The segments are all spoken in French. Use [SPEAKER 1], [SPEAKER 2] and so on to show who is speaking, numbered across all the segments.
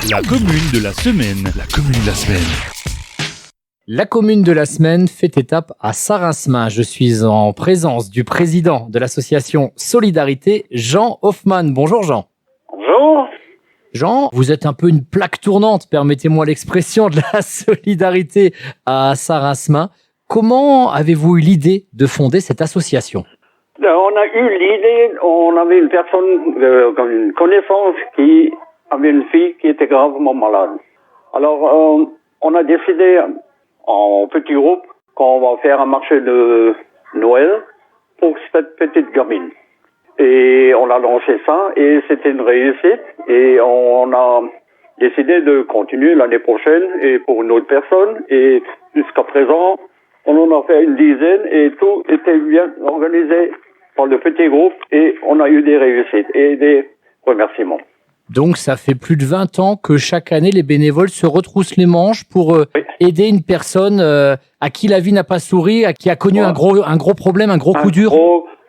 [SPEAKER 1] La commune de la semaine. La commune de la semaine.
[SPEAKER 2] La commune de la semaine fait étape à Sarin-Smain. Je suis en présence du président de l'association Solidarité, Jean Hoffman. Bonjour Jean.
[SPEAKER 3] Bonjour.
[SPEAKER 2] Jean, vous êtes un peu une plaque tournante, permettez-moi l'expression, de la solidarité à Sarin-Smain. Comment avez-vous eu l'idée de fonder cette association ?
[SPEAKER 3] On a eu l'idée, on avait une personne, une connaissance qui avait une fille qui était gravement malade. Alors, on a décidé en petit groupe qu'on va faire un marché de Noël pour cette petite gamine. Et on a lancé ça et c'était une réussite et on a décidé de continuer l'année prochaine et pour une autre personne et jusqu'à présent, on en a fait une dizaine et tout était bien organisé par le petit groupe et on a eu des réussites et des remerciements.
[SPEAKER 2] Donc ça fait plus de 20 ans que chaque année les bénévoles se retroussent les manches pour aider une personne à qui la vie n'a pas souri, à qui a connu un gros problème, un gros coup dur.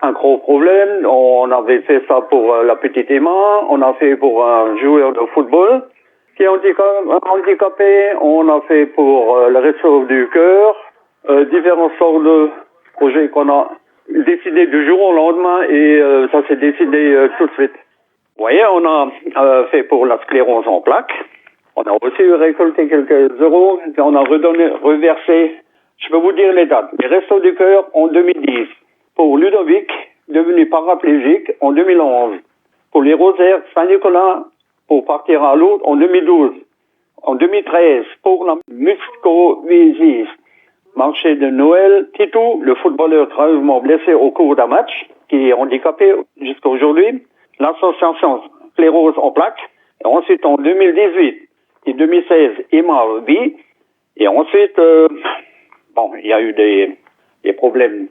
[SPEAKER 3] Un gros problème. On avait fait ça pour la petite Emma, on a fait pour un joueur de football qui est handicapé, on a fait pour le Resto du Cœur, différents sortes de projets qu'on a décidé du jour au lendemain et ça s'est décidé tout de suite. Vous voyez, on a fait pour la sclérose en plaques. On a aussi récolté quelques euros. On a reversé, je peux vous dire les dates. Les Restos du Cœur en 2010. Pour Ludovic, devenu paraplégique en 2011. Pour les Rosaires Saint-Nicolas, pour partir à l'autre en 2012. En 2013, pour la muscovisis. Marché de Noël, Titou, le footballeur gravement blessé au cours d'un match, qui est handicapé jusqu'à aujourd'hui. L'association Sclérose en plaques. Et ensuite, en 2018 et 2016, Emma Vie. Et ensuite, il y a eu des problèmes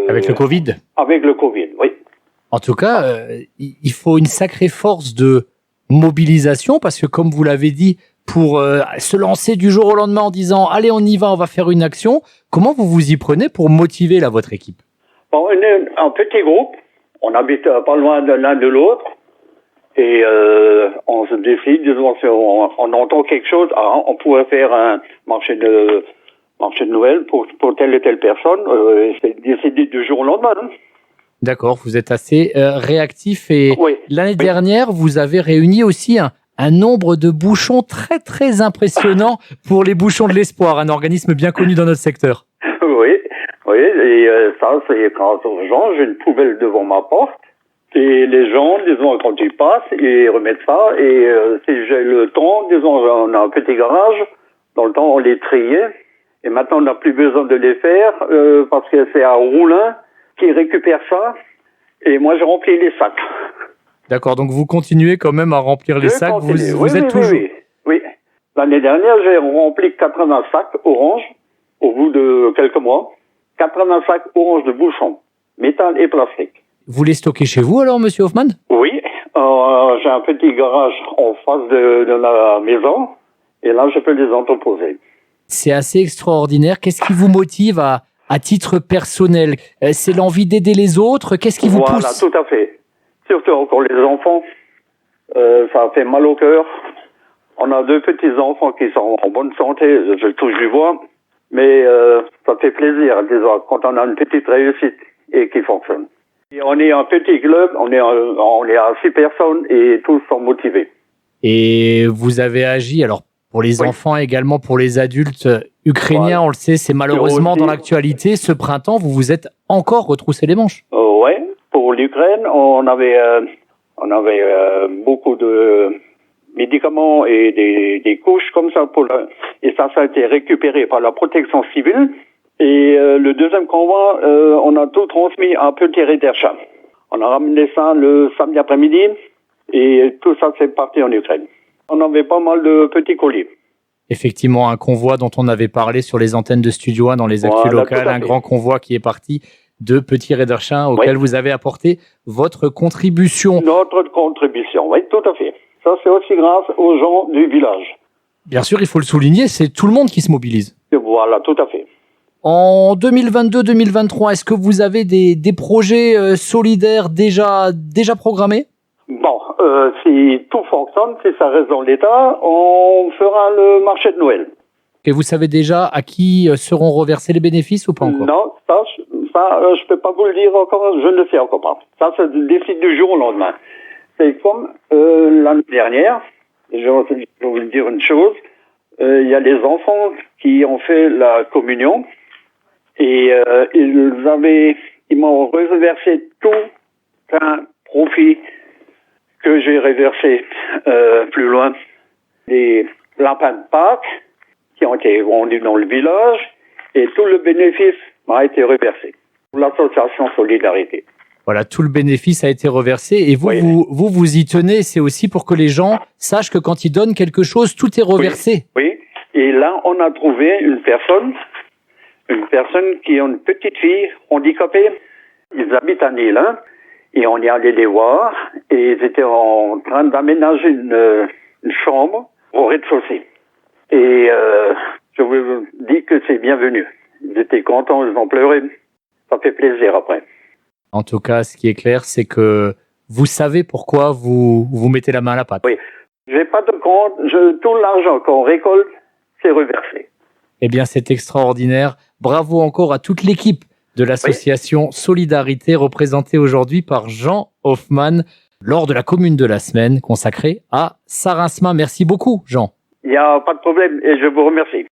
[SPEAKER 2] Avec le Covid ?
[SPEAKER 3] Avec le Covid, oui.
[SPEAKER 2] En tout cas, il faut une sacrée force de mobilisation parce que, comme vous l'avez dit, pour se lancer du jour au lendemain en disant « Allez, on y va, on va faire une action », comment vous vous y prenez pour motiver votre équipe ?
[SPEAKER 3] On est un petit groupe. On habite pas loin de l'un de l'autre et on se décide, disons, si on entend quelque chose, on pourrait faire un marché de Noël pour telle et telle personne. C'est décidé du jour au lendemain. Hein.
[SPEAKER 2] D'accord, vous êtes assez réactif et
[SPEAKER 3] oui,
[SPEAKER 2] l'année dernière, vous avez réuni aussi un nombre de bouchons très très impressionnant pour les Bouchons de l'Espoir, un organisme bien connu dans notre secteur.
[SPEAKER 3] Oui, et ça, c'est grâce aux gens. J'ai une poubelle devant ma porte. Et les gens, disons, quand ils passent, ils remettent ça. Et si j'ai le temps, disons, on a un petit garage. Dans le temps, on les triait. Et maintenant, on n'a plus besoin de les faire parce que c'est à Roulin qui récupère ça. Et moi, je remplis les sacs.
[SPEAKER 2] D'accord, donc vous continuez quand même à remplir les sacs. Vous êtes toujours...
[SPEAKER 3] Oui. L'année dernière, j'ai rempli 80 sacs orange au bout de quelques mois. 80 sacs orange de bouchons, métal et plastique.
[SPEAKER 2] Vous les stockez chez vous alors, monsieur Hoffman ?
[SPEAKER 3] Oui, j'ai un petit garage en face de la maison et là, je peux les entreposer.
[SPEAKER 2] C'est assez extraordinaire. Qu'est-ce qui vous motive à titre personnel ? C'est l'envie d'aider les autres ? Qu'est-ce qui vous pousse ?
[SPEAKER 3] Voilà, tout à fait. Surtout encore les enfants, ça fait mal au cœur. On a 2 petits-enfants qui sont en bonne santé, je touche du bois. Mais ça fait plaisir, disons, quand on a une petite réussite et qui fonctionne. Et on est un petit club, on est à 6 personnes et tous sont motivés.
[SPEAKER 2] Et vous avez agi, alors pour les enfants également, pour les adultes ukrainiens, on le sait, c'est malheureusement dans l'actualité. Ce printemps, vous vous êtes encore retroussé les manches.
[SPEAKER 3] Oui, pour l'Ukraine, on avait beaucoup de médicaments et des couches comme ça et ça a été récupéré par la protection civile et le deuxième convoi on a tout transmis à Petit Redercha. On a ramené ça le samedi après-midi et tout ça c'est parti en Ukraine. On avait pas mal de petits colis.
[SPEAKER 2] Effectivement, un convoi dont on avait parlé sur les antennes de Studio 1 dans les actus locales, un grand convoi qui est parti de Petit Redercha auquel vous avez apporté votre contribution.
[SPEAKER 3] Notre contribution, oui, tout à fait. Ça, c'est aussi grâce aux gens du village.
[SPEAKER 2] Bien sûr, il faut le souligner, c'est tout le monde qui se mobilise.
[SPEAKER 3] Voilà, tout à fait.
[SPEAKER 2] En 2022-2023, est-ce que vous avez des projets solidaires déjà programmés ?
[SPEAKER 3] Bon, si tout fonctionne, si ça reste dans l'état, on fera le marché de Noël.
[SPEAKER 2] Et vous savez déjà à qui seront reversés les bénéfices ou pas encore?
[SPEAKER 3] Non, je peux pas vous le dire encore, je ne le sais encore pas. Ça se décide du jour au lendemain. C'est comme l'année dernière, je vais vous dire une chose, il y a les enfants qui ont fait la communion et ils m'ont reversé tout un profit que j'ai reversé plus loin. Les lapins de Pâques qui ont été vendus dans le village et tout le bénéfice m'a été reversé pour l'association Solidarité.
[SPEAKER 2] Voilà, tout le bénéfice a été reversé et vous,
[SPEAKER 3] Oui.
[SPEAKER 2] vous y tenez. C'est aussi pour que les gens sachent que quand ils donnent quelque chose, tout est reversé.
[SPEAKER 3] Oui. Et là, on a trouvé une personne qui a une petite fille handicapée. Ils habitent à Nîmes, hein, et on y allait les voir et ils étaient en train d'aménager une chambre au rez-de-chaussée. Et je vous dis que c'est bienvenu. Ils étaient contents, ils ont pleuré. Ça fait plaisir après.
[SPEAKER 2] En tout cas, ce qui est clair, c'est que vous savez pourquoi vous mettez la main à la pâte.
[SPEAKER 3] Oui. J'ai pas de compte. Tout l'argent qu'on récolte, c'est reversé.
[SPEAKER 2] Eh bien, c'est extraordinaire. Bravo encore à toute l'équipe de l'association Solidarité, représentée aujourd'hui par Jean Hoffman, lors de la commune de la semaine consacrée à Sarinsma. Merci beaucoup, Jean.
[SPEAKER 3] Il n'y a pas de problème et je vous remercie.